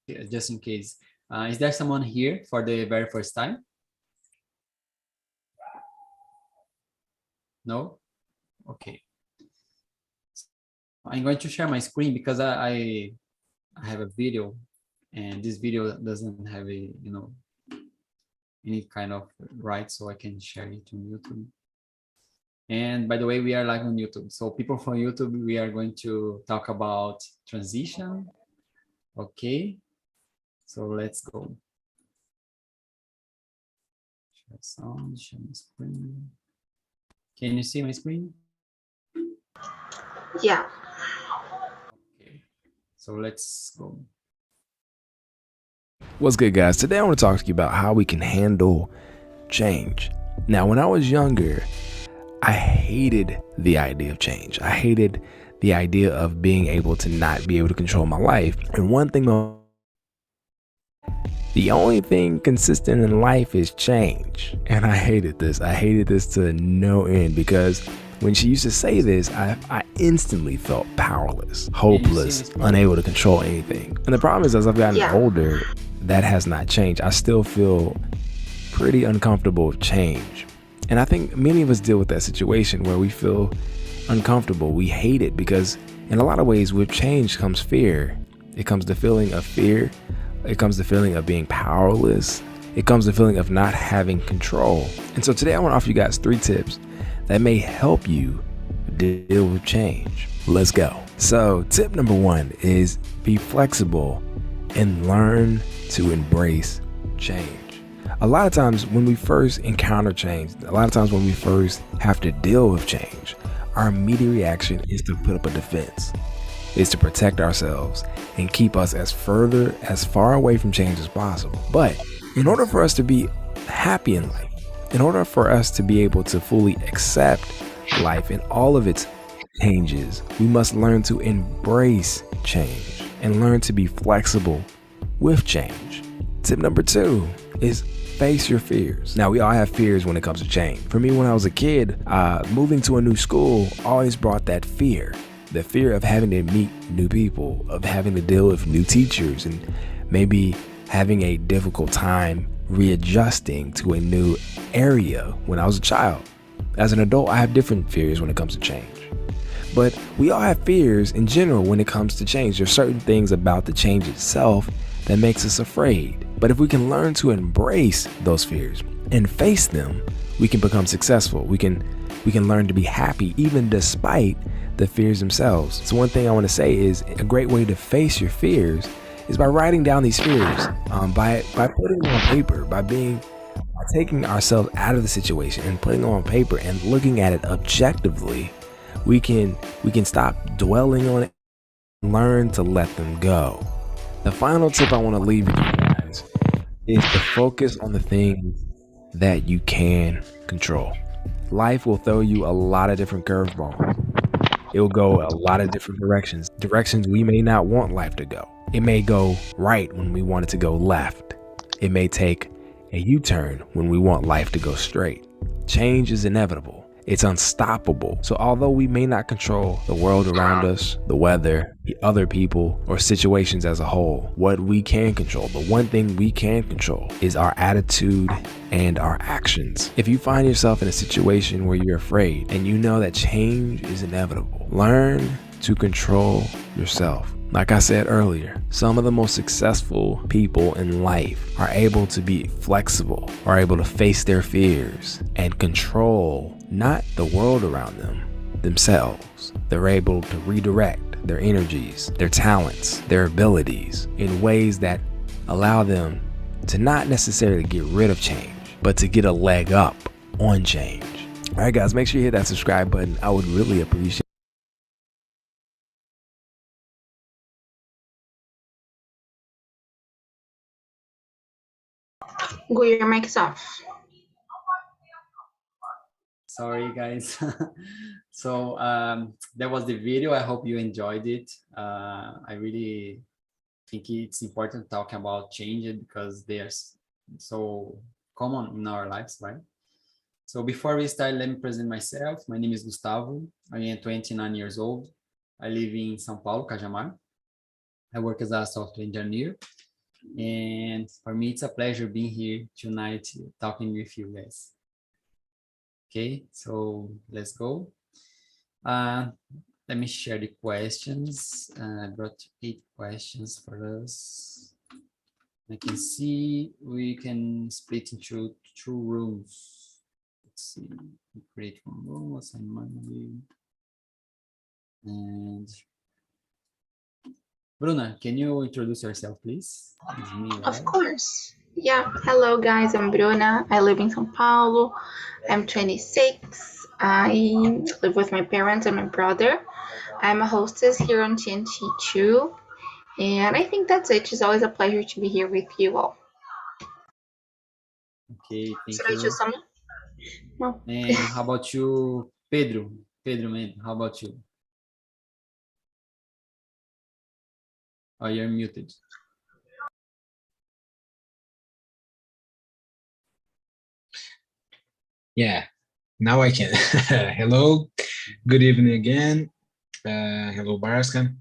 just in case. Is there someone here for the very first time? No? Okay. I'm going to share my screen because I have a video, and this video doesn't have a, any kind of right, so I can share it on YouTube. And by the way, we are live on YouTube. So people from YouTube, we are going to talk about transition. Okay. So let's go. Share sound, share my screen. Can you see my screen? Yeah. Okay. So let's go. What's good, guys? Today I want to talk to you about how we can handle change. Now, when I was younger, I hated the idea of change. I hated the idea of being able to not be able to control my life. And one thing, the only thing consistent in life is change. And I hated this. I hated this to no end, because when she used to say this, I instantly felt powerless, hopeless, unable to control anything. And the problem is, as I've gotten older, that has not changed. I still feel pretty uncomfortable with change. And I think many of us deal with that situation where we feel uncomfortable. We hate it because in a lot of ways with change comes fear. It comes the feeling of fear. It comes the feeling of being powerless. It comes the feeling of not having control. And so today I want to offer you guys 3 tips that may help you deal with change. Let's go. So tip number 1 is be flexible and learn to embrace change. A lot of times when we first encounter change, a lot of times when we first have to deal with change, our immediate reaction is to put up a defense, is to protect ourselves and keep us as far away from change as possible. But in order for us to be happy in life, in order for us to be able to fully accept life and all of its changes, we must learn to embrace change and learn to be flexible with change. Tip number 2 is face your fears. Now, we all have fears when it comes to change. For me, when I was a kid, moving to a new school always brought that fear. The fear of having to meet new people, of having to deal with new teachers, and maybe having a difficult time readjusting to a new area when I was a child. As an adult, I have different fears when it comes to change. But we all have fears in general when it comes to change. There's certain things about the change itself that makes us afraid. But if we can learn to embrace those fears and face them, we can become successful. We can learn to be happy even despite the fears themselves. So one thing I want to say is a great way to face your fears is by writing down these fears, by putting them on paper, by taking ourselves out of the situation and putting them on paper and looking at it objectively. We can stop dwelling on it and learn to let them go. The final tip I want to leave with you guys is to focus on the things that you can control. Life will throw you a lot of different curveballs. It will go a lot of different directions we may not want life to go. It may go right when we want it to go left. It may take a U-turn when we want life to go straight. Change is inevitable. It's unstoppable. So although we may not control the world around us, the weather, the other people, or situations as a whole, what we can control, the one thing we can control, is our attitude and our actions. If you find yourself in a situation where you're afraid and you know that change is inevitable, learn to control yourself. Like I said earlier, some of the most successful people in life are able to be flexible, are able to face their fears and control not the world around them, themselves. They're able to redirect their energies, their talents, their abilities in ways that allow them to not necessarily get rid of change, but to get a leg up on change. All right, guys, make sure you hit that subscribe button. I would really appreciate it. Go, your mic is off. Sorry, guys. So that was the video. I hope you enjoyed it. I really think it's important to talk about change because they are so common in our lives, right? So before we start, let me present myself. My name is Gustavo. I am 29 years old. I live in São Paulo, Cajamar. I work as a software engineer. And for me, it's a pleasure being here tonight talking with you guys. Okay, so let's go. Let me share the questions. I brought 8 questions for us. I can see we can split into 2 rooms. Let's see, create one room, assign manually. And Bruna, can you introduce yourself, please? It's me, right? Of course. Yeah. Hello, guys. I'm Bruna. I live in São Paulo. I'm 26. I live with my parents and my brother. I'm a hostess here on TNT too. And I think that's it. It's always a pleasure to be here with you all. Okay, thank Should I you. choose someone? No. And how about you, Pedro? Pedro, man, how about you? Oh, you're muted. Yeah, now I can. Hello, good evening again. Hello, Barasca.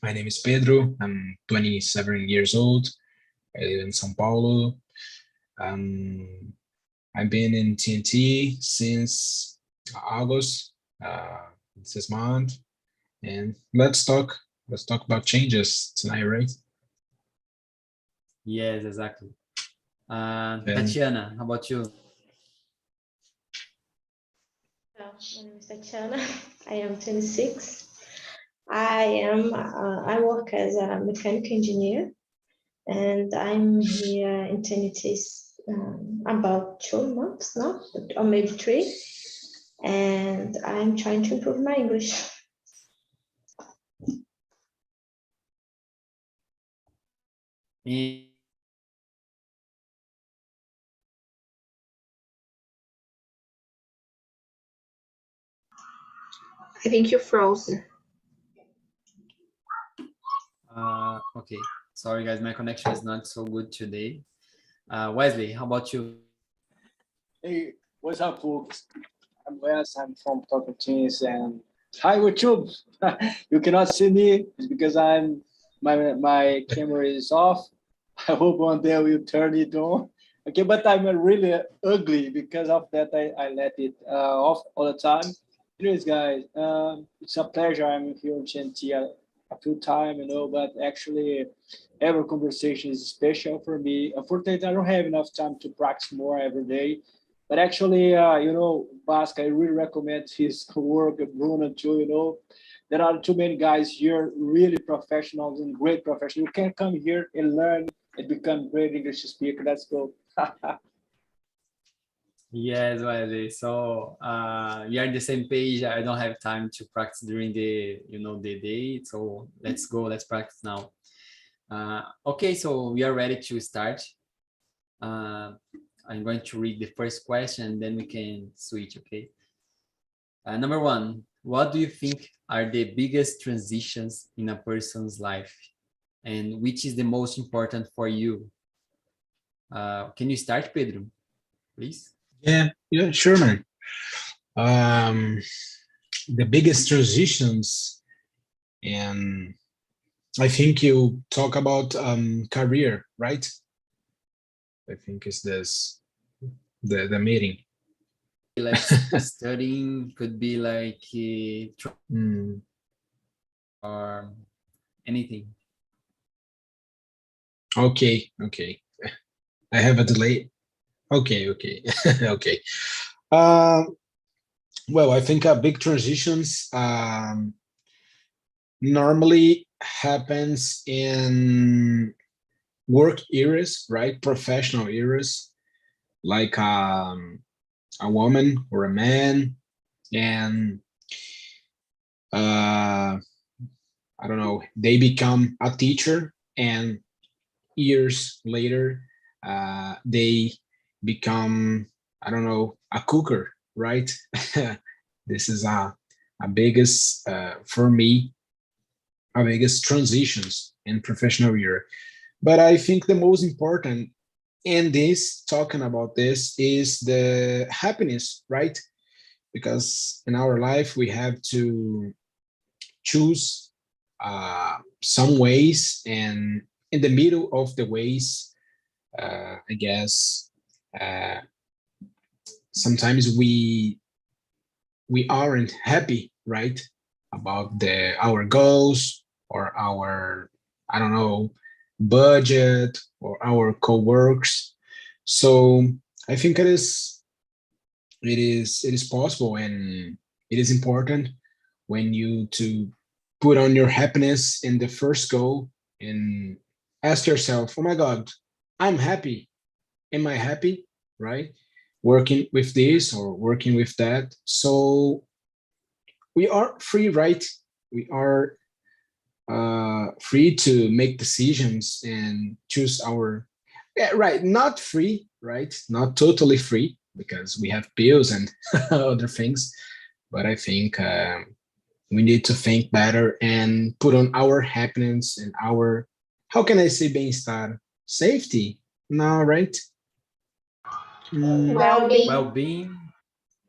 My name is Pedro. I'm 27 years old. I live in São Paulo. I've been in TNT since August this month. And let's talk about changes tonight, right? Yes, exactly. Tatiana, how about you? My name is Tatiana. I am 26. I work as a mechanical engineer, and I'm here in TNT about 2 months now, or maybe 3. And I'm trying to improve my English. I think you froze. Okay, sorry guys, my connection is not so good today. Wesley, how about you? Hey, what's up, folks? I'm Wes. I'm from Tocantins, and hi, YouTube. You cannot see me because my camera is off. I hope one day we'll turn it on. Okay, but I'm really ugly because of that. I let it off all the time. Anyways, guys, it's a pleasure. I'm here in TNT a few times, but actually, every conversation is special for me. Unfortunately, I don't have enough time to practice more every day. But actually, Basque, I really recommend his work, Bruno too, There are too many guys here, really professionals and great professionals. You can come here and learn and become great English speaker. Let's go. Yes, Wesley. So we are on the same page. I don't have time to practice during the day. So let's go. Let's practice now. Okay, so we are ready to start. I'm going to read the first question, and then we can switch. Okay. Number 1, what do you think are the biggest transitions in a person's life, and which is the most important for you? Can you start, Pedro, please? Yeah, sure, man. The biggest transitions, and I think you talk about career, right? I think is this the meeting. Like studying, could be like or anything. Okay. I have a delay. Okay. Okay. Well, I think big transitions normally happens in work areas, right? Professional areas, like a woman or a man, and I don't know, they become a teacher, and years later they become, I don't know, a cooker, right? This is a biggest for me, a biggest transitions in professional year. But I think the most important in this, talking about this, is the happiness, right? Because in our life we have to choose some ways and in the middle of the ways, I guess sometimes we aren't happy, right, about our goals or our, I don't know, budget or our co-works. So I think it is possible, and it is important when you to put on your happiness in the first goal and ask yourself, oh my God, I'm happy. Am I happy? Right? Working with this or working with that. So we are free, right? We are free to make decisions and choose our, yeah, right, not free, right? Not totally free, because we have bills and other things. But I think we need to think better and put on our happiness and our, how can I say bem-estar? Safety? No, right? Well-being. Well-being.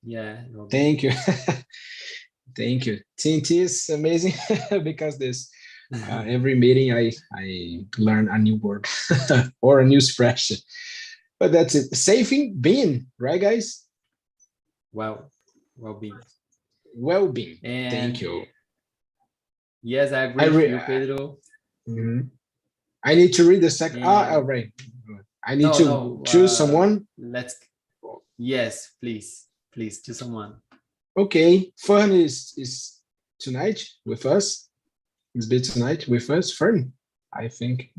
Yeah. Well-being. Thank you. Thank you. TNT is amazing because this every meeting I learn a new word or a new expression. But that's it. Saving being, right, guys? Well-being. Well-being. And thank you. Yes, I agree with you, Pedro. I need to read the second. And All right. I need to choose someone. Yes, please choose someone. Okay, Fern is tonight with us. He's been tonight with us. Fern, I think.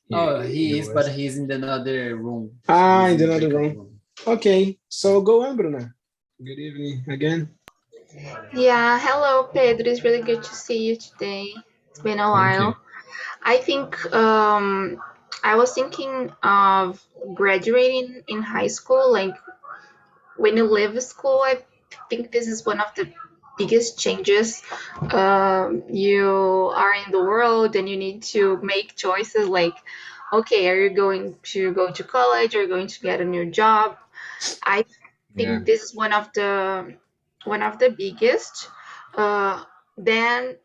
He is, but he's in another room. In another room. Okay, so go on, Bruna. Good evening again. Yeah, hello, Pedro. It's really good to see you today. It's been a while. I think I was thinking of graduating in high school. Like when you leave school, I think this is one of the biggest changes. You are in the world and you need to make choices like, okay, are you going to go to college? Are you going to get a new job? I think this is one of the biggest. Then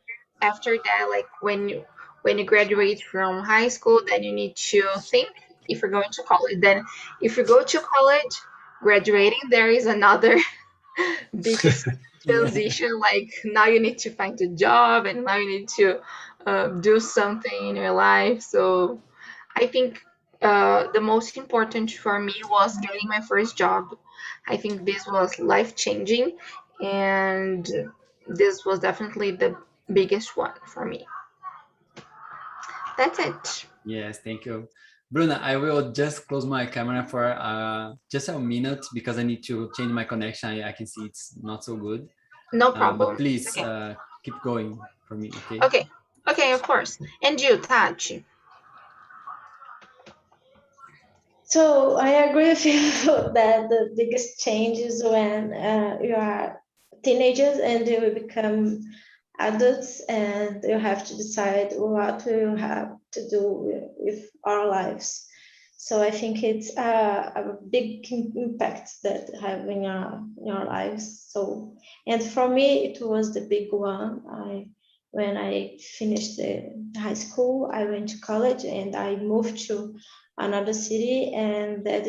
after that, like when you graduate from high school, then you need to think if you're going to college. Then if you go to college, graduating, there is another biggest transition. Like now you need to find a job, and now you need to do something in your life. So I think the most important for me was getting my first job. I think this was life changing, and this was definitely the biggest one for me. That's it. Yes, thank you. Bruna, I will just close my camera for just a minute because I need to change my connection. I can see it's not so good. No problem. But please keep going for me, okay? Okay, of course. And you, Tati? So I agree with you that the biggest change is when you are teenagers and you become adults, and you have to decide what we have to do with our lives. So I think it's a big impact that having in our lives. So, and for me, it was the big one. When I finished the high school, I went to college and I moved to another city, and that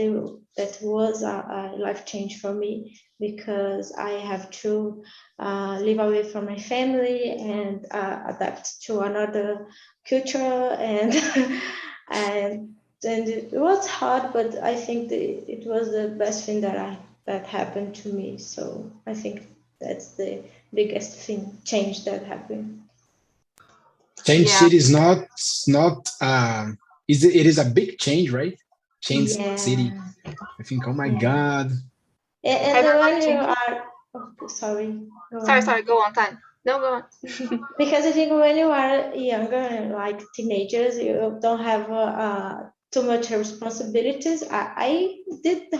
was a life change for me, because I have to live away from my family and adapt to another culture, and and it was hard, but I think it was the best thing that happened to me. So I think that's the biggest change that happened. Change city is not it is a big change, right? Change city. I think, oh my God. And when you are sorry. Sorry, go on, Tan. No, go on. Because I think when you are younger, like teenagers, you don't have too much responsibilities. I did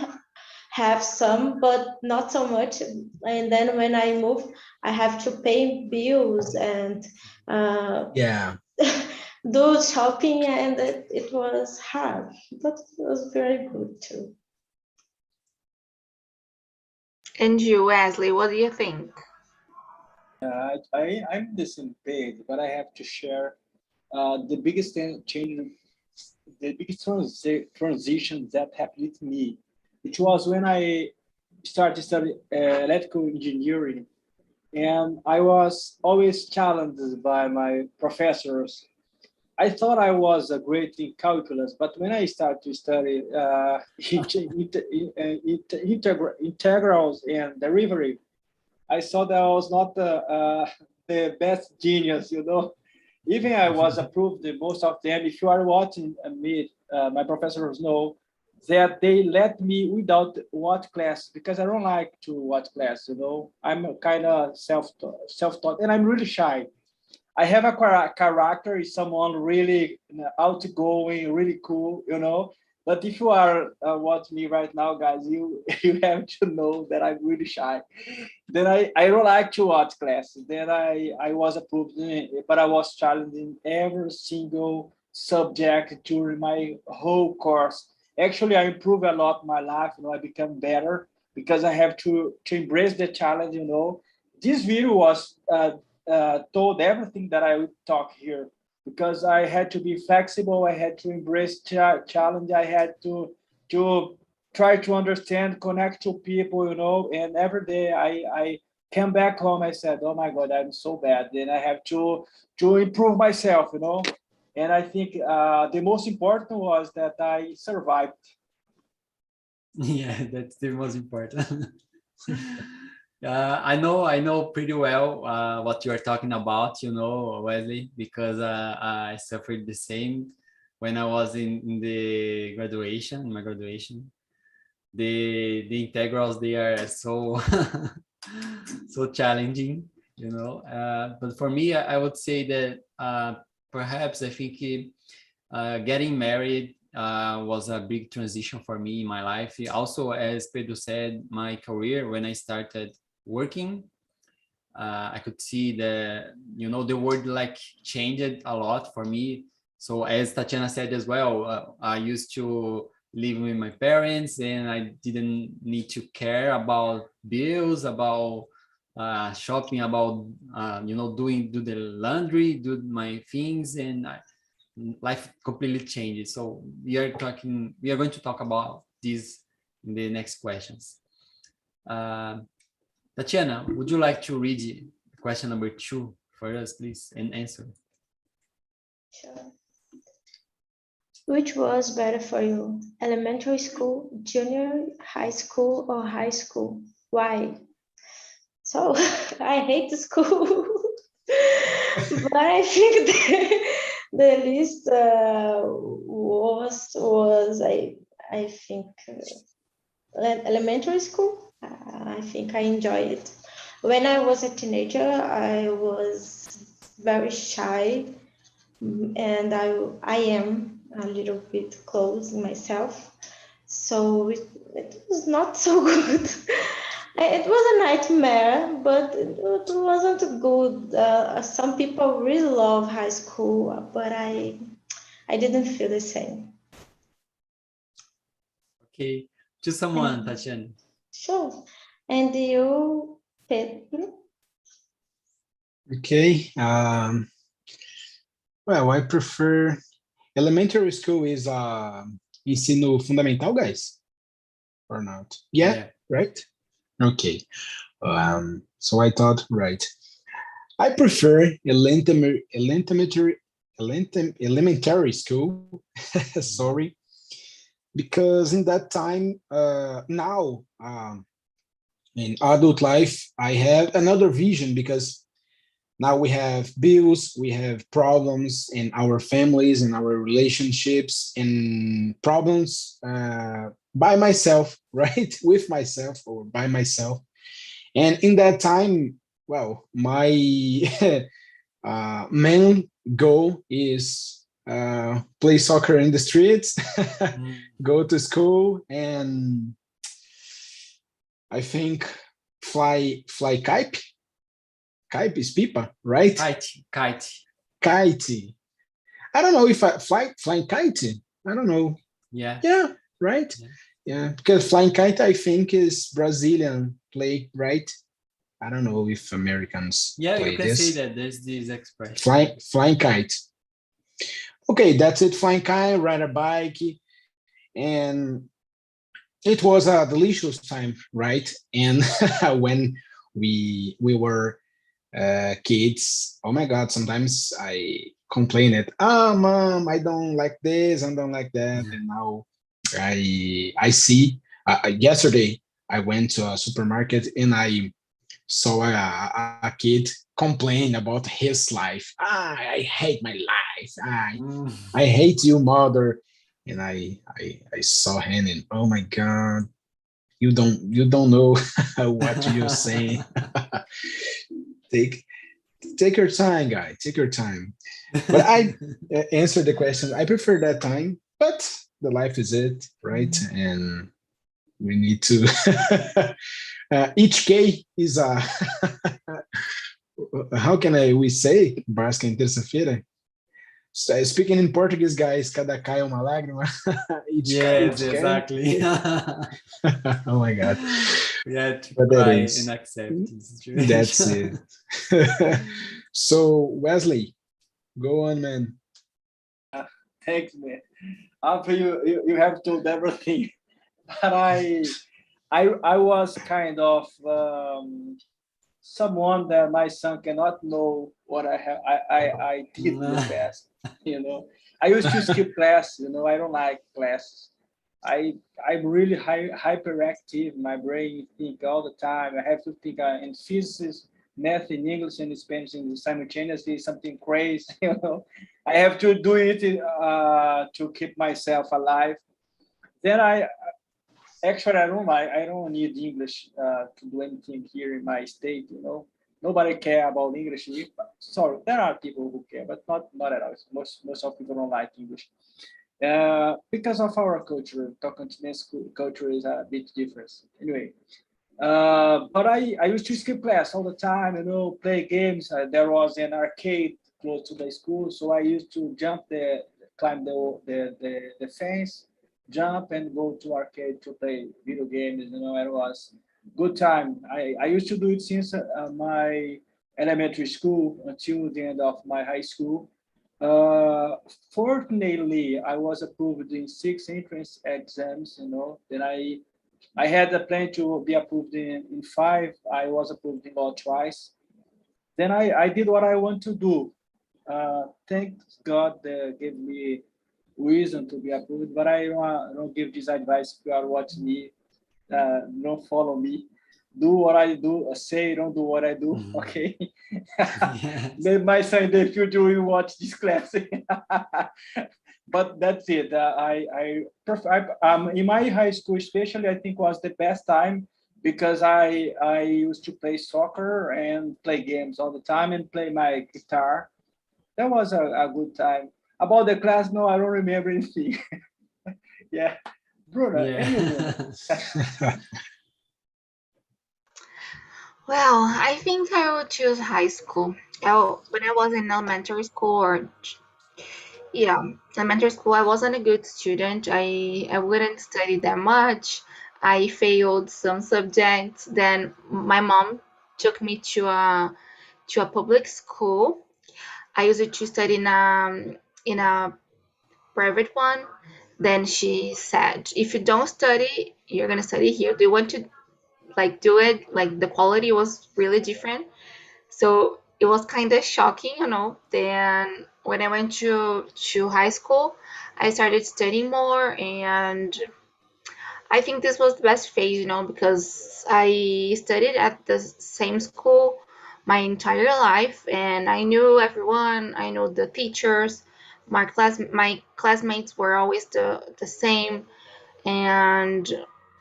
have some, but not so much. And then when I moved, I have to pay bills and do shopping, and it was hard, but it was very good too. And you, Wesley, what do you think? I'm the same page, but I have to share the biggest change the biggest transition that happened to me, it was when I started studying electrical engineering, and I was always challenged by my professors. I thought I was great in calculus, but when I started to study integrals and derivative, I saw that I was not the best genius, you know. Even I was approved the most of them. If you are watching me, my professors know that they let me without watch class because I don't like to watch class, you know. I'm kind of self-taught and I'm really shy. I have a character is someone really outgoing, really cool, you know. But if you are watching me right now, guys, you you have to know that I'm really shy. Then I don't like to watch classes. Then I was approved, but I was challenged in every single subject during my whole course. Actually, I improved a lot in my life. You know, I become better because I have to embrace the challenge. You know, this video was told everything that I would talk here because I had to be flexible. I had to embrace challenge. I had to try to understand, connect to people, you know. And every day I came back home. I said, "Oh my God, I'm so bad." Then I have to improve myself, you know. And I think the most important was that I survived. Yeah, that's the most important. I know pretty well what you are talking about, you know, Wesley, because I suffered the same when I was in the graduation, my graduation. The integrals, they are so so challenging, you know. But for me, I would say that perhaps I think getting married was a big transition for me in my life. Also, as Pedro said, my career, when I started working, I could see you know, the world like changed a lot for me. So as Tatiana said as well, I used to live with my parents and I didn't need to care about bills, about shopping, about you know, do the laundry, do my things, and life completely changes. So we are going to talk about this in the next questions. Tatiana, would you like to read question number 2 for us, please, and answer? Sure. Which was better for you, elementary school, junior high school, or high school? Why? So I hate the school, but I think the least was I think elementary school. I think I enjoyed it. When I was a teenager, I was very shy, and I am a little bit closed myself, so it was not so good. It was a nightmare, but it wasn't good. Some people really love high school, but I didn't feel the same. Okay, choose someone, Tatiana. Sure. And you, Pedro? Okay. Well, I prefer elementary school is ensino fundamental, guys, or not? Yeah. Right? Okay. So I thought, right. I prefer elementary school. Sorry, because in that time, now in adult life, I have another vision because now we have bills, we have problems in our families, in our relationships, and problems by myself, right? With myself or by myself. And in that time, well, my main goal is play soccer in the streets, go to school, and I think fly kite. Kite is pipa, right? Kite. I don't know if flying kite. I don't know. Yeah, right. Yeah, because flying kite, I think, is Brazilian play, right? I don't know if Americans play you can this. say that there's this expression. Flying kite. Okay, that's it. Flying kite, ride a bike, and it was a delicious time, right? And when we were kids, oh my God, sometimes I complain it. Oh, mom, I don't like this, I don't like that, and now I see. Yesterday, I went to a supermarket and I saw a kid complain about his life. I hate my life. I hate you, mother. And I saw him and oh my God, you don't know what you're saying. take take your time, guy. Take your time. But I answered the question. I prefer that time, but the life is it, right? And we need to. Each K is a. How can we say? Basca em terça-feira. Speaking in Portuguese, guys, cada K é uma lágrima. Yes, exactly. Oh my God. Yeah, to But cry that is. and accept the situation. That's it. So Wesley, go on, man. Thanks, man. After you have told everything, but I was kind of someone that my son cannot know what I did in the past. I used to skip class. I don't like classes. I'm really hyperactive. My brain think all the time. I have to think in physics, math, in English, and Spanish simultaneously. Something crazy. I have to do it to keep myself alive. Then actually I don't need English to do anything here in my state. Nobody care about English. Sorry, there are people who care, but not at all. Most of people don't like English. Because of our culture, continental culture is a bit different. Anyway, but I used to skip class all the time, play games. There was an arcade close to the school, so I used to climb the fence, jump and go to arcade to play video games. It was good time. I used to do it since my elementary school until the end of my high school. Fortunately, I was approved in 6 entrance exams. Then I had a plan to be approved in 5. I was approved in all twice. Then I did what I want to do. Thank God they gave me reason to be approved, but I don't give this advice if you are watching me. Don't follow me. Do what I do, say, don't do what I do. Okay. Yes. My son in the future will watch this class. But that's it. In my high school, especially, I think was the best time because I used to play soccer and play games all the time and play my guitar. That was a good time. About the class, no, I don't remember anything. Yeah. Bruno, Yeah. Well, I think I would choose high school. When I was in elementary school elementary school, I wasn't a good student. I wouldn't study that much. I failed some subjects. Then my mom took me to a public school. I used to study in a private one. Then she said, if you don't study, you're gonna study here. Do you want to do it? Like the quality was really different. So it was kind of shocking. Then when I went to high school, I started studying more, and I think this was the best phase, because I studied at the same school my entire life, and I knew everyone. I know the teachers. My classmates were always the same, and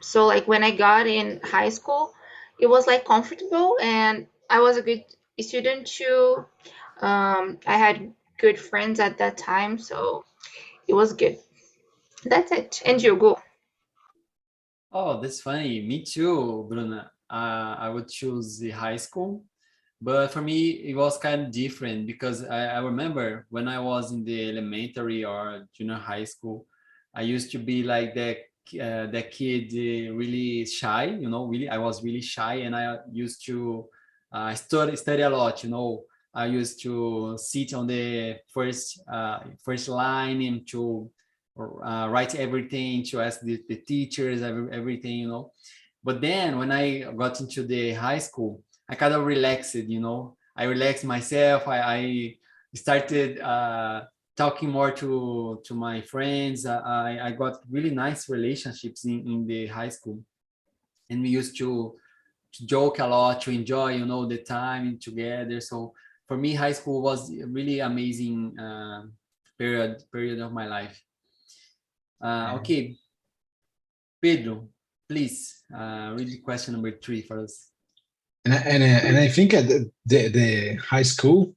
so when I got in high school, it was comfortable, and I was a good student too. I had good friends at that time, so it was good. That's it. And you go. Oh, that's funny. Me too, Bruna. I would choose the high school, but for me, it was kind of different because I remember when I was in the elementary or junior high school, I used to be like that kid, really shy. Really, I was really shy, and I used to study a lot. I used to sit on the first line and to write everything, to ask the teachers, everything, you know. But then when I got into the high school, I kind of relaxed, you know. I relaxed myself. I started talking more to my friends. I got really nice relationships in the high school, and we used to joke a lot, to enjoy, you know, the time together. So for me, high school was a really amazing period of my life. Okay, Pedro, please read the question number 3 for us. And I think at the high school,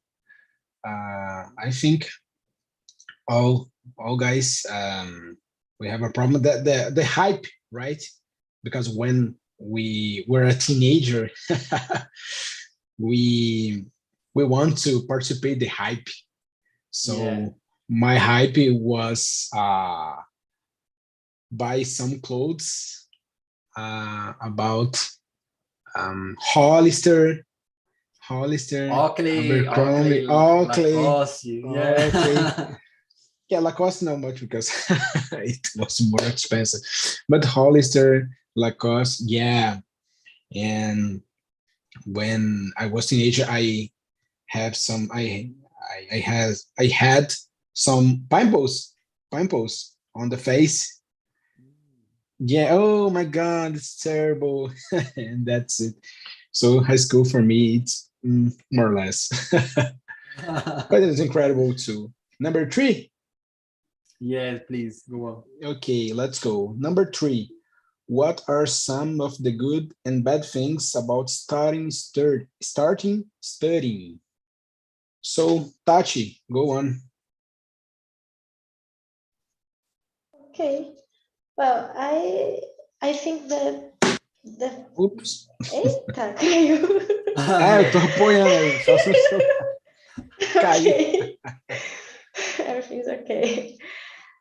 I think all guys, we have a problem that the hype, right? Because when we were a teenager, we want to participate the hype. So my hype was buy some clothes about Hollister, Abercrombie, Lacoste, yeah, Lacoste not much because it was more expensive, but Hollister, Lacoste, yeah. And when I was teenager, I had some pimples on the face. Yeah, oh my god, it's terrible. And that's it. So high school for me, it's more or less. But it's incredible too. Number 3. Yeah, please go on. Okay, let's go. Number 3. What are some of the good and bad things about starting studying? So Tachi, go on. Okay. Well, I think that the Oops. Eita, caiu. Eu tô apoiando, só caiu. Okay. Everything's okay.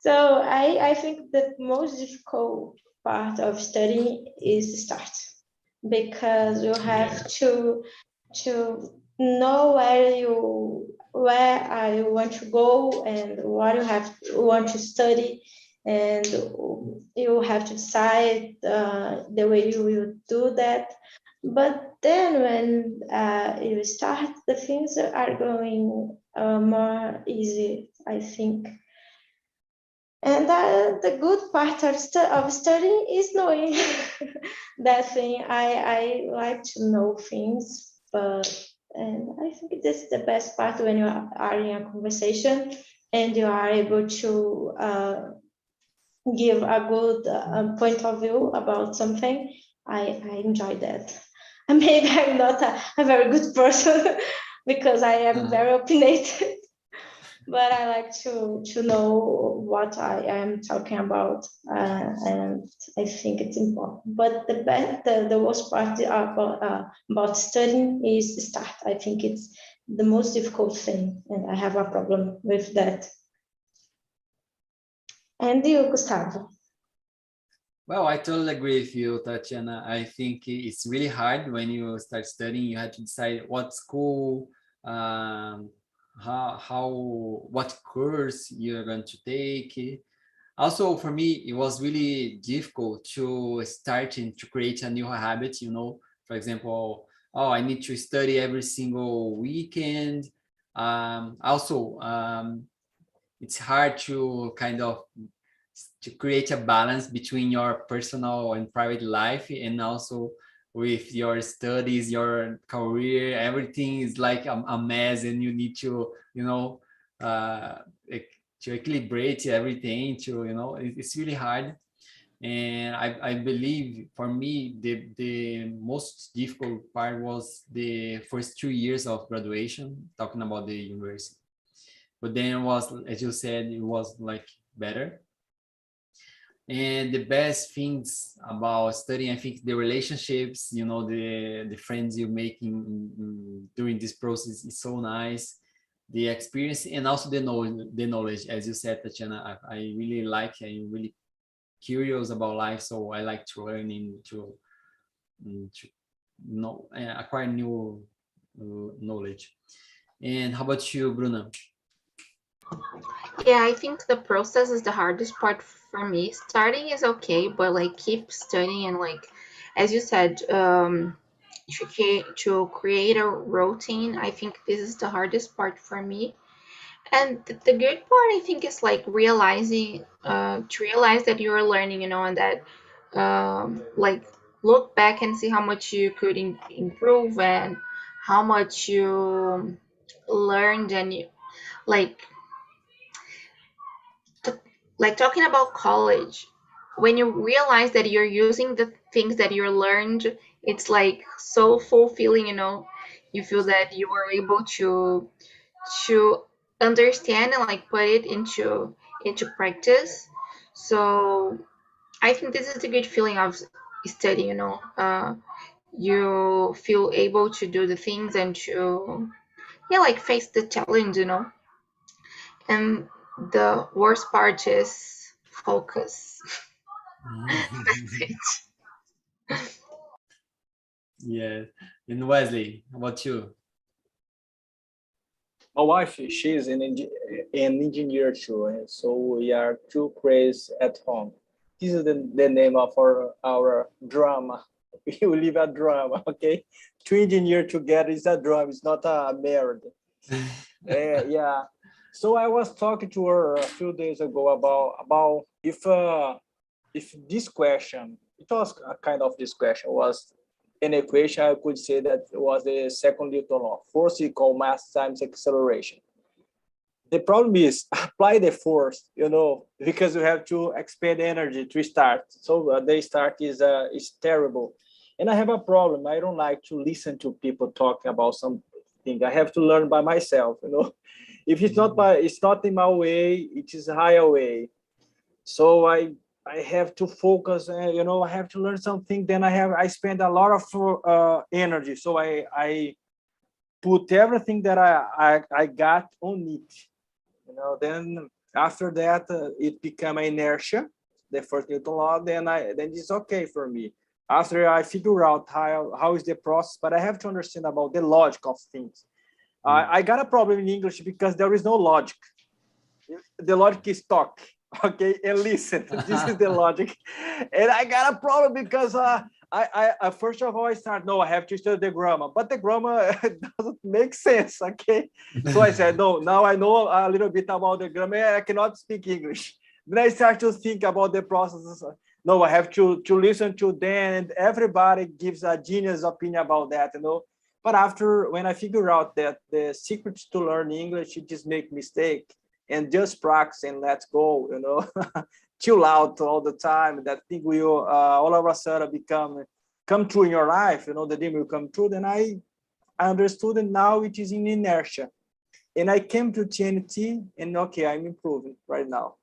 So I think the most difficult part of studying is the start, because you have to know where you want to go and what you want to study, and you have to decide the way you will do that. But then when you start, the things are going more easy, I think. And the good part of studying is knowing that thing. I like to know things, and I think this is the best part when you are in a conversation and you are able to give a good point of view about something. I enjoy that. And maybe I'm not a very good person because I am very opinionated. But I like to know what I am talking about, and I think it's important. But the worst part about studying is the start. I think it's the most difficult thing, and I have a problem with that. And you, Gustavo? Well, I totally agree with you, Tatiana. I think it's really hard when you start studying. You have to decide what school, what course you're going to take. Also, for me, it was really difficult to start and to create a new habit, you know. For example, oh, I need to study every single weekend. It's hard to kind of to create a balance between your personal and private life, and also with your studies, your career. Everything is like a mess, and you need to, you know, to equilibrate everything, to, you know, it's really hard. And I believe for me the most difficult part was the first 2 years of graduation, talking about the university. But then it was, as you said, it was like better. And the best things about studying, I think, the relationships, you know, the friends you make during this process is so nice. The experience, and also the knowledge, as you said, Tatiana. I really like, I'm really curious about life, so I like to learn and to know, acquire new knowledge. And how about you, Bruna? Yeah, I think the process is the hardest part for me. Starting is okay, but like keep studying and like, as you said, to create a routine. I think this is the hardest part for me. And the good part, I think, is like to realize that you're learning, and that, like, look back and see how much you could improve and how much you learned and you like like talking about college, when you realize that you're using the things that you learned, it's like so fulfilling, you feel that you were able to understand and like put it into practice. So I think this is a good feeling of studying, you feel able to do the things and to, yeah, like face the challenge, and the worst part is focus. That's it. Yeah. And Wesley, how about you? My wife, she's an engineer too, and so we are two crazy at home. This is the name of our drama. We live a drama, okay? Two engineers together is a drama. It's not a marriage. Yeah. So I was talking to her a few days ago about if this question, it was a kind of this question, was an equation. I could say that it was the second Newton law, force equal mass times acceleration. The problem is apply the force, because you have to expend energy to start. So the start is terrible. And I have a problem. I don't like to listen to people talking about something. I have to learn by myself, If it's not in my way, it is higher way. So I have to focus, I have to learn something. Then I spend a lot of energy. So I put everything that I got on it. Then after that, it became inertia, the first Newton law. Then it's okay for me. After I figure out how is the process, but I have to understand about the logic of things. I got a problem in English because there is no logic. The logic is talk, okay, and listen. This is the logic, and I got a problem because I first of all I I have to study the grammar, but the grammar doesn't make sense, okay. So I said no. Now I know a little bit about the grammar. I cannot speak English. Then I start to think about the processes. No, I have to listen to them, and everybody gives a genius opinion about that, But after, when I figure out that the secret to learn English, you just make mistake and just practice and let's go, chill out all the time. That thing will all of a sudden come true in your life, the dream will come true. Then I understood, and now it is in inertia. And I came to TNT, and okay, I'm improving right now.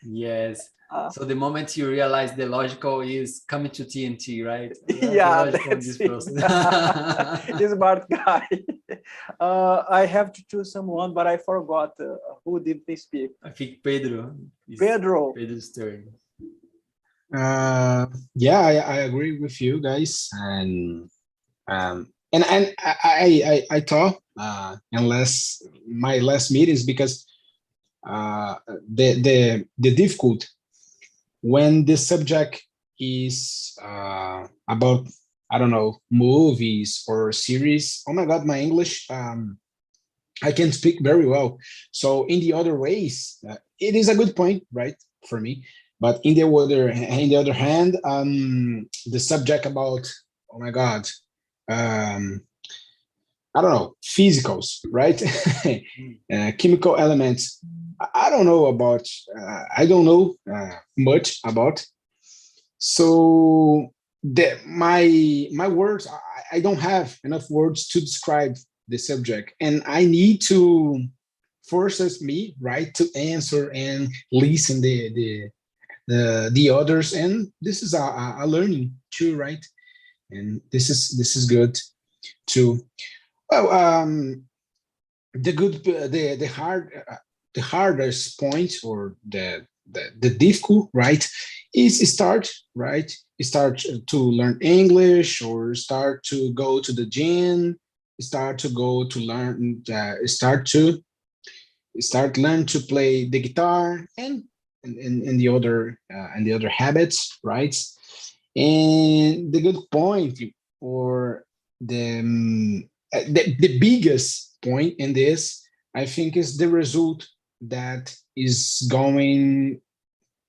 Yes. So the moment you realize the logical is coming to TNT, right? Yeah, that's it. Smart guy. I have to choose someone, but I forgot who did they speak. I think Pedro. Pedro's turn. Yeah, I agree with you guys, and I thought unless my last meetings, because the difficult when the subject is about, I don't know, movies or series. Oh my God, my English, I can speak very well. So in the other ways, it is a good point, right, for me. But in the other hand, the subject about, oh my God, I don't know, physicals, right? Chemical elements. I don't know about, I don't know much about. So my words, I don't have enough words to describe the subject, and I need to forces me, right, to answer and listen the others, and this is a learning too, right? And this is good too. Well, the hardest point, or the difficult, right, is start, right? Start to learn English, or start to go to the gym, start to go to learn, start learn to play the guitar and the other habits, right? And the good point, or the biggest point in this, I think, is the result that is going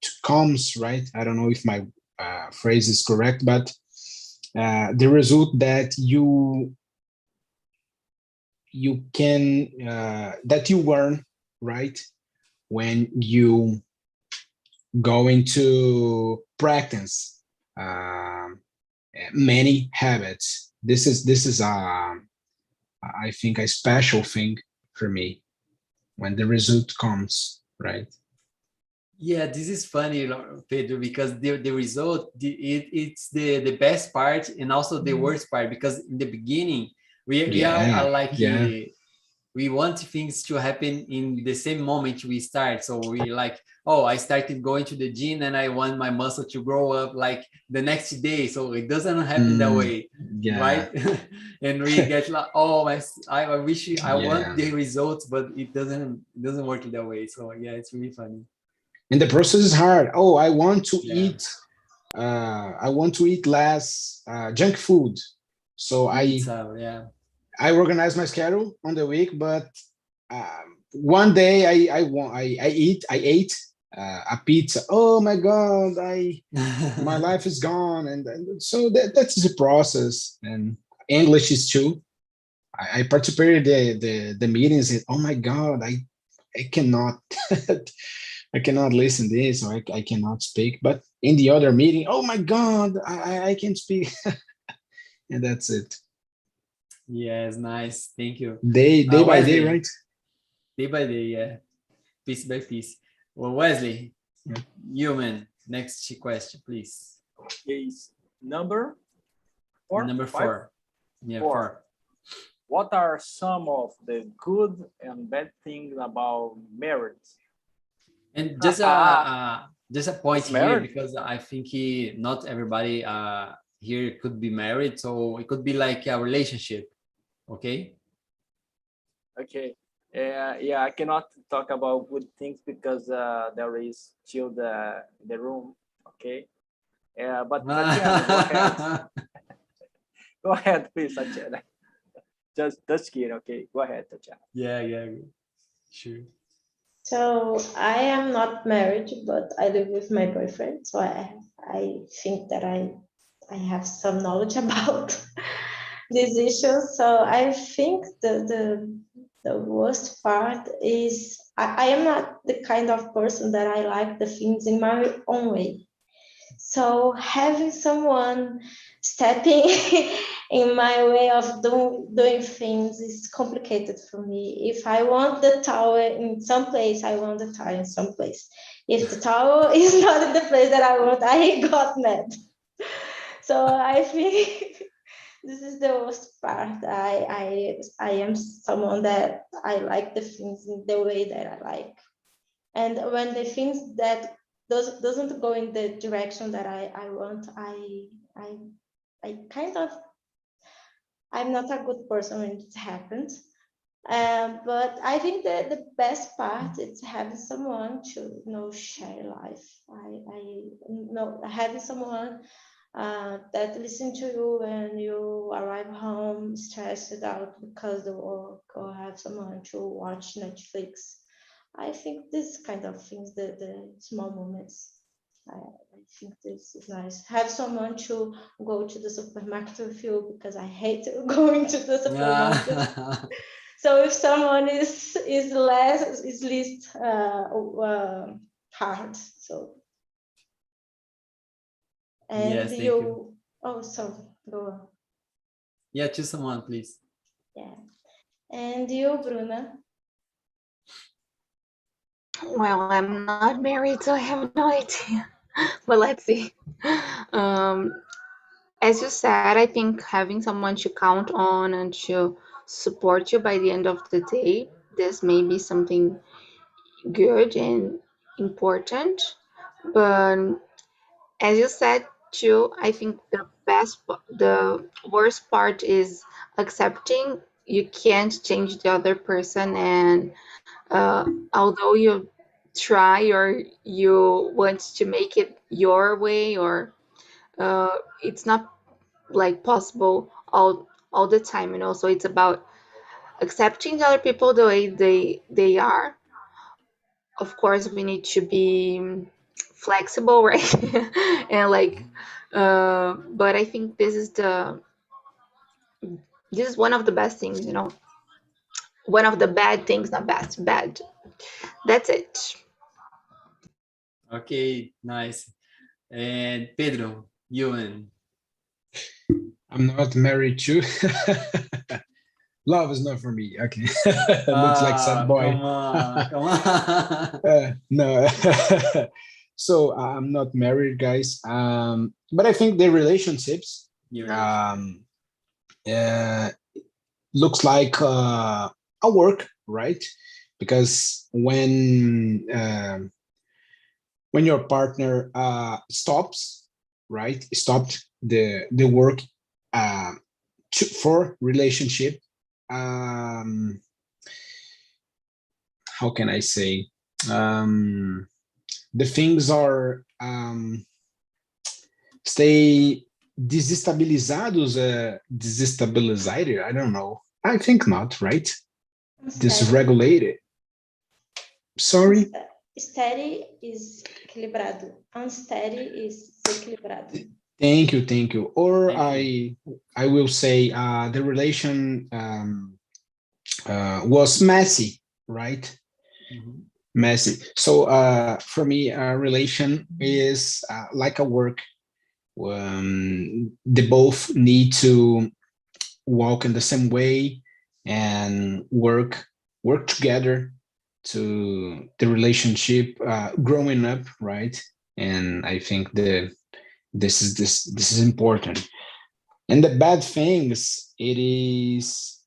to comes, right? I don't know if my phrase is correct, but the result that you can that you learn, right, when you going to practice many habits. This is I think a special thing for me when the result comes, right? Yeah, this is funny, Pedro, because the result, it's the best part and also the worst part, because in the beginning, we are like, we want things to happen in the same moment we start. So we like, oh, I started going to the gym and I want my muscle to grow up like the next day. So it doesn't happen that way, right? And we get like, oh, I wish I want the results, but it doesn't work that way. So yeah, it's really funny. And the process is hard. Oh, I want to eat less junk food. So I organize my schedule on the week, but one day I ate a pizza. Oh my God, my life is gone, and so that's the process. And English is too. I participated the meetings, and oh my God, I cannot I cannot listen this, or I cannot speak. But in the other meeting, oh my God, I can speak, and that's it. Yes, nice. Thank you. Day by Wesley, day, right? Day by day, yeah. Piece by piece. Well, Wesley, you, man, next question, please. Is number 4? Number 4. Yeah, 4. What are some of the good and bad things about marriage? And just a point here, because I think not everybody here could be married, so it could be like a relationship. Okay. Yeah, I cannot talk about good things because there is still the room. Okay. But Tatiana, go ahead. Go ahead, please, Tatiana. Just kidding. Okay, go ahead, Tatiana. Yeah, sure. So I am not married, but I live with my boyfriend. So I think that I have some knowledge about these issues. So I think the worst part is I am not the kind of person that I like the things in my own way. So having someone stepping in my way of doing things is complicated for me. If I want the towel in some place, I want the towel in some place. If the towel is not in the place that I want, I got mad. So I think this is the worst part. I am someone that I like the things in the way that I like. And when the things that doesn't go in the direction that I want, I kind of, I'm not a good person when it happens. But I think that the best part is having someone to share life. I know having someone that listen to you when you arrive home stressed out because the work, or have someone to watch Netflix. I think this kind of things, the small moments, I think this is nice. Have someone to go to the supermarket with you, because I hate going to the supermarket. So if someone is least hard. So and yes, thank you. Oh, so go on. Yeah, choose someone, please. Yeah, and you, Bruna. Well, I'm not married, so I have no idea. But let's see. As you said, I think having someone to count on and to support you by the end of the day, this may be something good and important. But as you said too, I think the worst part is accepting you can't change the other person, and although you try or you want to make it your way, or it's not like possible all the time, you know. So it's about accepting the other people the way they are. Of course, we need to be flexible, right? And like, but I think this is one of the best things, you know. One of the bad things, not best, bad. That's it. Okay, nice. And Pedro, you and I'm not married too. Love is not for me. Okay. Looks like sad boy. come on, come on. No. So I'm not married, guys. But I think the relationships You're right. uh, looks like a work, right? Because when your partner stops, right, stopped the work for relationship, how can I say, the things are stay desestabilized. I don't know. I think not, right? Dysregulated. Sorry? Steady is equilibrado. Unsteady is desequilibrado. Thank you. Or Thank I will say the relation was messy, right? Mhm. Messy. So for me, a relation is like a work. They both need to walk in the same way and work together to the relationship growing up, right? And I think this is important. And the bad things, it is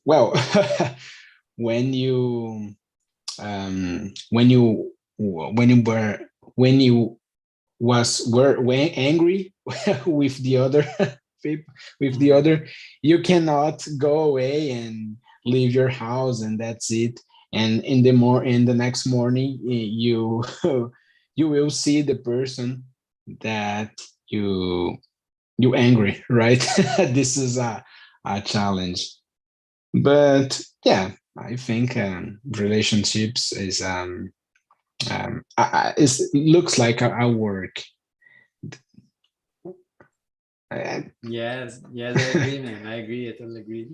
well, when you when you were angry with the other people, with the other, you cannot go away and leave your house and that's it. And in the next morning, you you will see the person that you angry, right? This is a challenge. But yeah, I think relationships is looks like a work. Yes, I agree, man. I agree. I totally agree.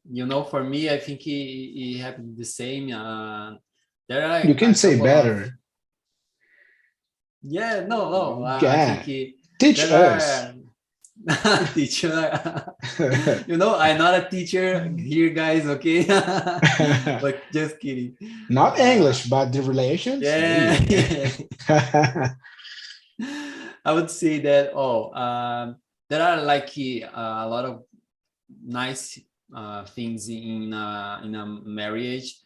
You know, for me, I think it happened the same. There are You can a say couple of better. no. I Yeah, think teach there us. are teacher. You know, I'm not a teacher here, guys. Okay, but just kidding. Not English, but the relations. Yeah. Yeah. I would say that there are like a lot of nice things in a marriage.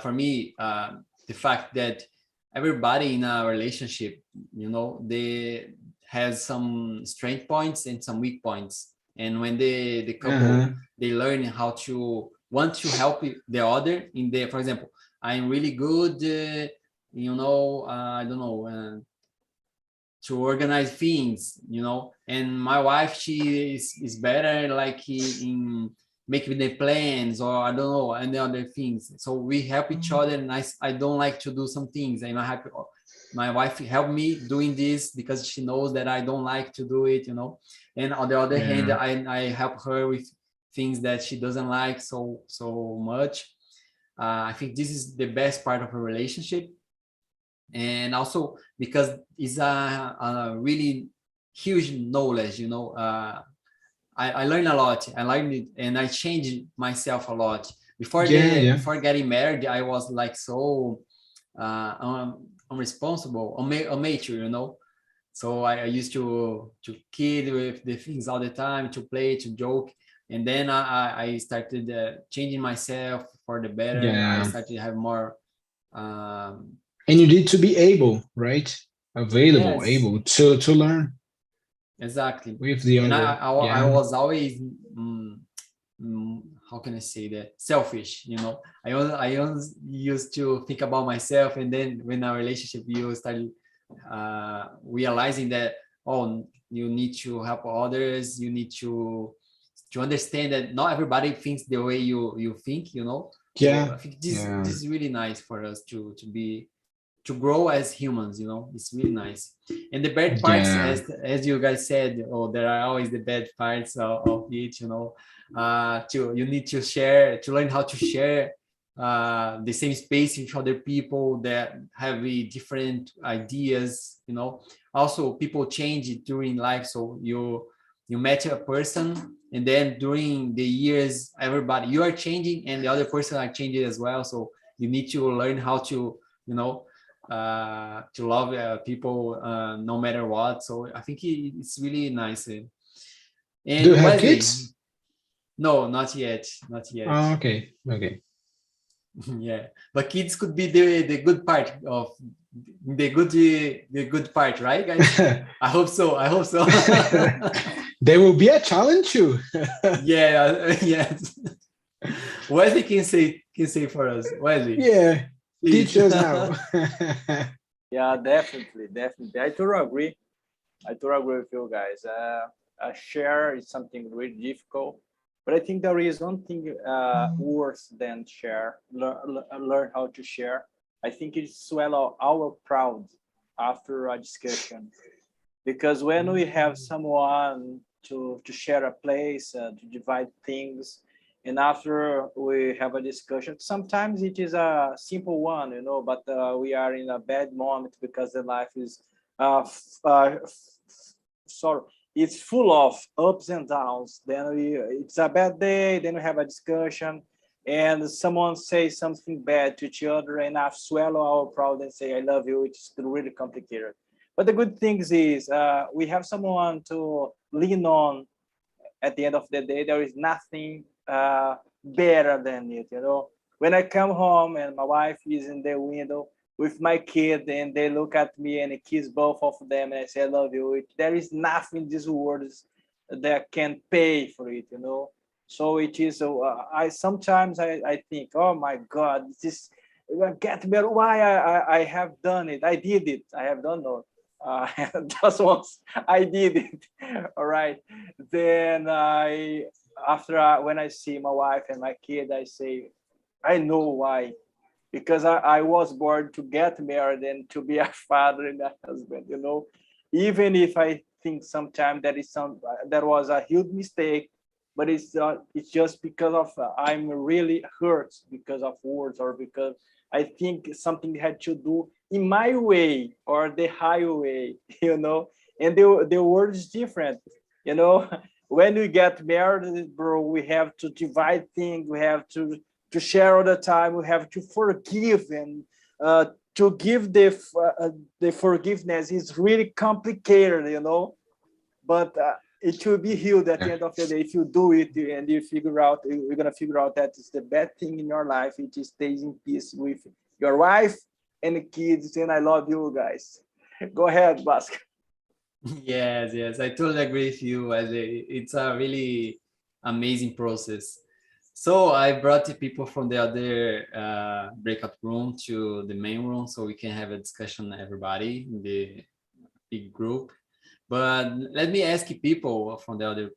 For me, the fact that everybody in a relationship, you know, they has some strength points and some weak points, and when the couple they learn how to want to help the other in the, for example, I'm really good, you know, I don't know. To organize things, you know, and my wife, she is better like in making the plans, or I don't know, and the other things, so we help each other. And I don't like to do some things, and my wife helped me doing this because she knows that I don't like to do it, you know. And on the other hand, I help her with things that she doesn't like so much. I think this is the best part of a relationship. And also because it's a really huge knowledge, you know. I learned a lot. I learned it, and I changed myself a lot. Before getting married, I was like so unresponsible, amateur, you know. So I used to kid with the things all the time, to play, to joke. And then I started changing myself for the better. I started to have more and you need to be able, right? Available, yes, able to learn. exactly. with the And other. I Yeah. was always how can I say that, selfish, you know. I always used to think about myself, and then when our relationship, you started realizing that, oh, you need to help others, you need to understand that not everybody thinks the way you think, you know. So Yeah. I think this Yeah. this is really nice for us to grow as humans, you know. It's really nice. And the bad parts, Yeah. as you guys said, oh, there are always the bad parts of it, you know. You need to learn how to share the same space with other people that have different ideas, you know. Also, people change during life, so you met a person, and then during the years, you are changing, and the other person are changing as well. So you need to learn how to, you know, to love people no matter what. So I think it's really nice. Do you And have Wesley, kids? no, not yet, not yet. Oh, okay. Okay. Yeah, but kids could be the good part of the good part, right, guys? I hope so. I hope so. There will be a challenge too. Yeah, yes. Wesley can say for us. Wesley, Yeah. please. Teach us now. Yeah, definitely, definitely. I totally agree. I totally agree with you guys. Share is something really difficult, but I think there is one thing worse than share. Learn how to share. I think it's swallow our proud after a discussion, because when we have someone to share a place, to divide things, and after we have a discussion, sometimes it is a simple one, you know, but we are in a bad moment because the life is sorry, it's full of ups and downs. Then it's a bad day, then we have a discussion, and someone says something bad to each other, and I swallow our pride and say I love you. It's really complicated. But the good things is we have someone to lean on. At the end of the day, there is nothing better than it, you know. When I come home and my wife is in the window with my kid, and they look at me and I kiss both of them and I say I love you, there is nothing in this world that can pay for it, you know. So it is. I sometimes I think, oh my God, this get better. Why I have done it? I did it. I have done it. Just once I did it. All right. Then when I see my wife and my kid, I say, I know why. Because I was born to get married and to be a father and a husband, you know. Even if I think sometimes that was a huge mistake, but it's just because of I'm really hurt because of words, or because I think something had to do in my way or the highway, you know. And the word is different, you know. When we get married, bro, we have to divide things. We have to share all the time. We have to forgive, and to give the forgiveness is really complicated, you know. But it will be healed at the end of the day if you do it, and you figure out, you're gonna figure out that it's the best thing in your life. It is stays in peace with your wife and the kids. And I love you guys. Go ahead, Basque. Yes, I totally agree with you. It's a really amazing process. So I brought the people from the other breakout room to the main room so we can have a discussion, everybody in the big group. But let me ask you people from the other,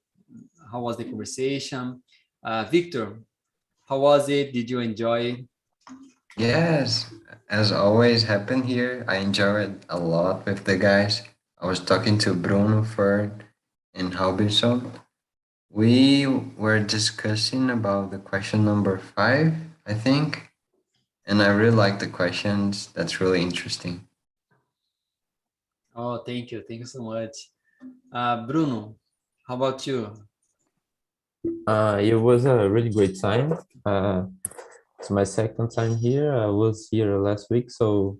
how was the conversation? Victor, how was it? Did you enjoy it? Yes, as always happened here. I enjoyed a lot with the guys. I was talking to Bruno Ferd and Robinson. We were discussing about the question number 5, I think, and I really like the questions. That's really interesting. Oh, thank you. Thank you so much. Bruno, how about you? It was a really great time. It's my second time here. I was here last week, so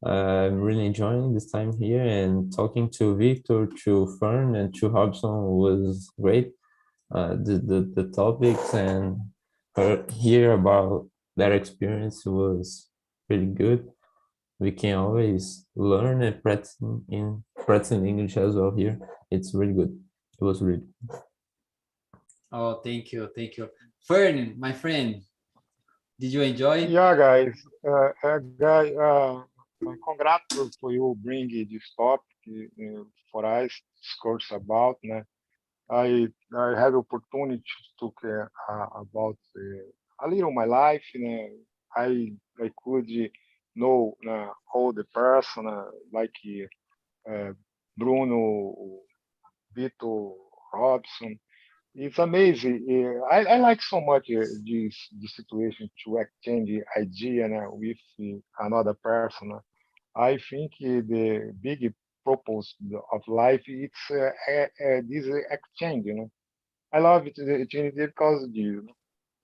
I'm really enjoying this time here. And talking to Victor, to Fern, and to Robson was great. The topics and hear about their experience was really good. we can always learn and practicing English as well here. It's really good. It was really good. Oh, thank you. Fern, my friend, did you enjoy? Yeah, guys. Congrats for you bringing this topic for us to discuss about. Né? I had opportunity to talk about a little my life. Né? I could know all the person like Bruno, Vitor, Robson. It's amazing. I like so much this situation to exchange idea with another person. I think the big purpose of life is this exchange. I love it because of you.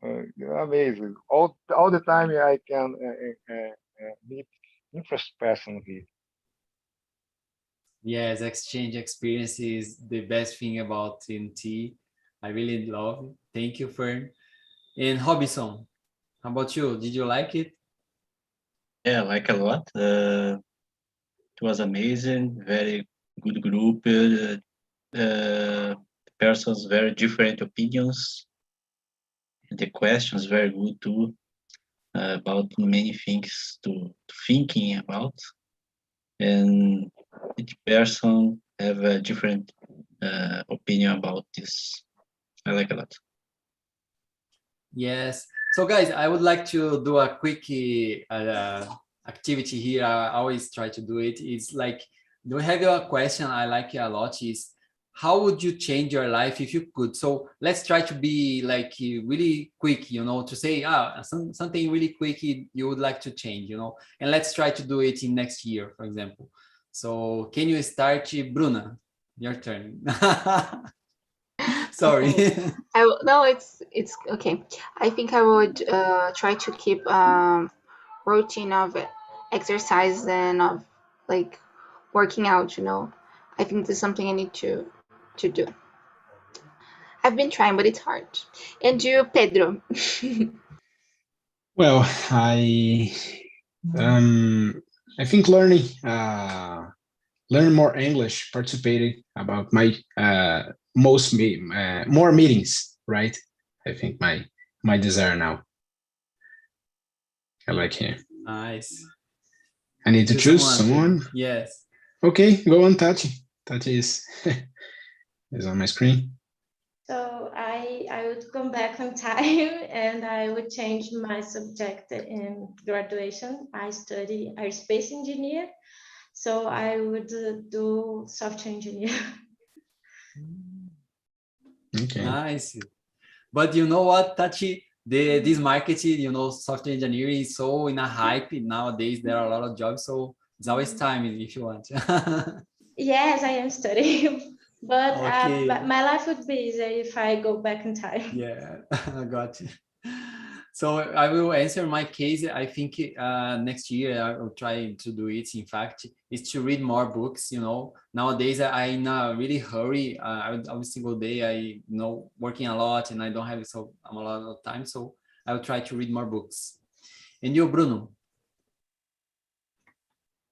Amazing. All the time I can meet interesting person here. Yes, exchange experience is the best thing about TNT. I really love it. Thank you, Fern. And Robinson, how about you? Did you like it? Yeah, I like a lot. It was amazing, very good group. Persons very different opinions. The questions very good too, about many things to thinking about, and each person have a different opinion about this. I like a lot. Yes. So guys, I would like to do a quick activity here. I always try to do it. It's like, do we have a question I like a lot is, how would you change your life if you could? So let's try to be like really quick, to say something really quick you would like to change, and let's try to do it in next year, for example. So can you start, Bruna? Your turn. Sorry. Okay. No, it's okay. I think I would try to keep routine of exercise and of like working out. I think there's something I need to do. I've been trying, but it's hard. And you, Pedro? Well, I think learn more English, participating about my more meetings, right? I think my desire now. I like him. Nice. I need to choose someone. Yes. Okay, go on, Tati. Tati is on my screen. So I would come back on time and I would change my subject in graduation. I study aerospace engineer, so I would do software engineer. Okay. Nice. But you know what, Tati? This marketing, software engineering is so in a hype nowadays. There are a lot of jobs, so it's always time if you want. Yes, I am studying, but Okay. my life would be easier if I go back in time. Yeah, I got you. So I will answer my case. I think next year I will try to do it. In fact, is to read more books. Nowadays I in a really hurry. Every single day I working a lot and I don't have a lot of time. So I will try to read more books. And you, Bruno?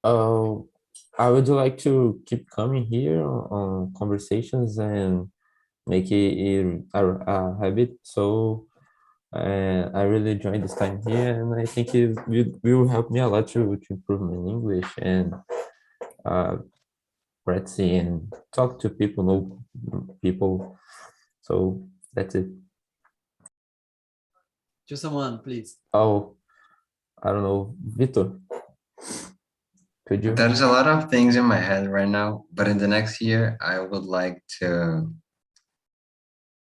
I would like to keep coming here on conversations and make it a habit. So I really enjoyed this time here, and I think it will help me a lot to improve my English and practicing and talk to people, know people. So that's it. Just someone, please. Oh, I don't know, Vitor. Could you? There's a lot of things in my head right now, but in the next year, I would like to,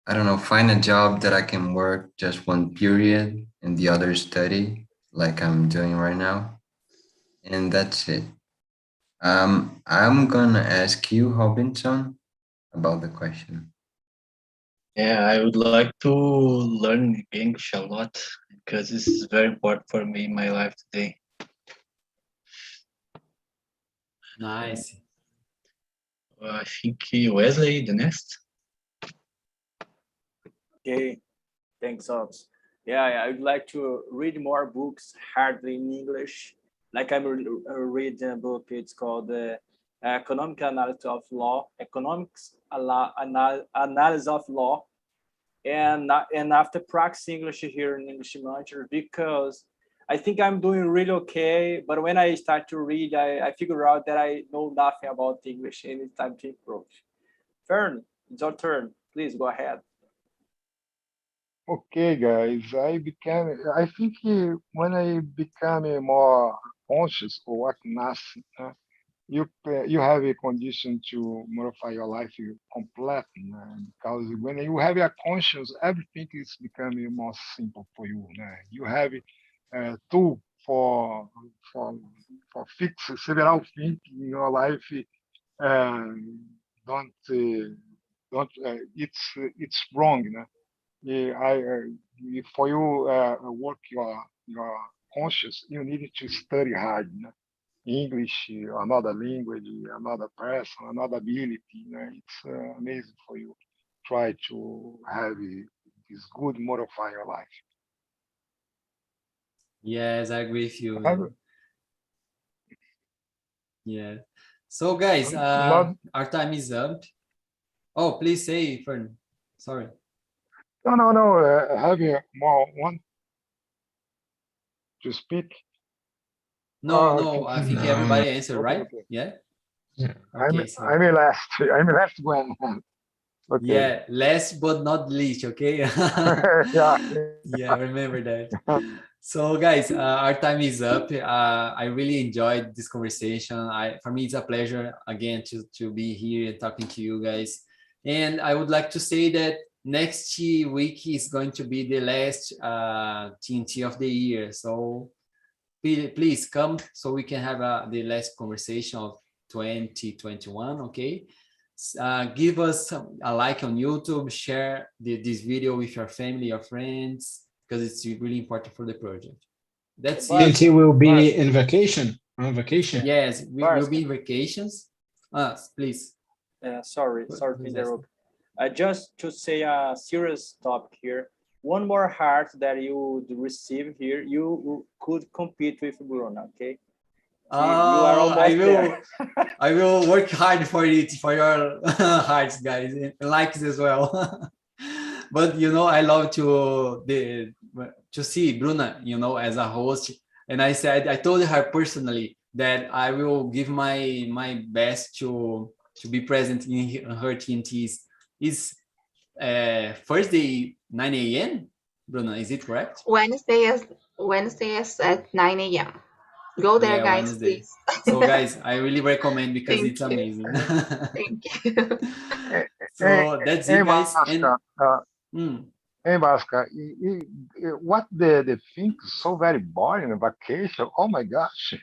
I don't know, find a job that I can work just one period and the other study, like I'm doing right now. And that's it. I'm gonna ask you, Robinson, about the question. Yeah, I would like to learn English a lot because this is very important for me in my life today. Nice. I think Wesley, the next. Okay, thanks, Ox. Yeah, I would like to read more books hardly in English like I'm reading a book. It's called Economic Analysis of Law, Analysis of Law, and after practicing English here in English Manter, because I think I'm doing really okay. But when I start to read, I figure out that I know nothing about English, and it's time to improve. Fern, it's your turn. Please go ahead. Okay, guys, I think when I become more conscious of what nothing, you have a condition to modify your life completely, because when you have a conscience, everything is becoming more simple for you. You have a tool for fix several things in your life. Don't it's wrong. For you work your conscious, you need to study hard. English, another language, another person, another ability. It's amazing for you. Try to have this good modify your life. Yes, I agree with you. Have- Yeah. So guys, Not, our time is up. Oh, please say, Fern. Sorry. no. Have more one to speak. No, I think Continue. everybody answered, Okay, right? okay. Yeah. Yeah. Okay, so I'm a last. I'm a last one. Okay. yeah, last but not least, okay? Yeah. Yeah, remember that. So guys, our time is up. I really enjoyed this conversation. For me, it's a pleasure again to be here and talking to you guys. And I would like to say that next week is going to be the last TNT of the year. So please come so we can have the last conversation of 2021, okay? Give us a like on YouTube, share this video with your family, your friends, because it's really important for the project. That's it. TNT will be in vacation. On vacation. Yes, we will be in vacations. Please. Sorry to interrupt. Just to say a serious topic here. One more heart that you would receive here, you could compete with Bruno, okay? You are almost there. I will work hard for it, for your hearts, guys, and likes as well. But I love to see Bruna, as a host. And I told her personally that I will give my best to be present in her TNTs. Is Thursday 9 a.m. Bruna, is it correct? Wednesday is at 9 a.m. Go there, Yeah, guys, Wednesday. please. So guys, I really recommend because Thank it's you. amazing. Thank you. So that's it, guys. And Hey, Basca, what the thing so very boring vacation? Oh my gosh.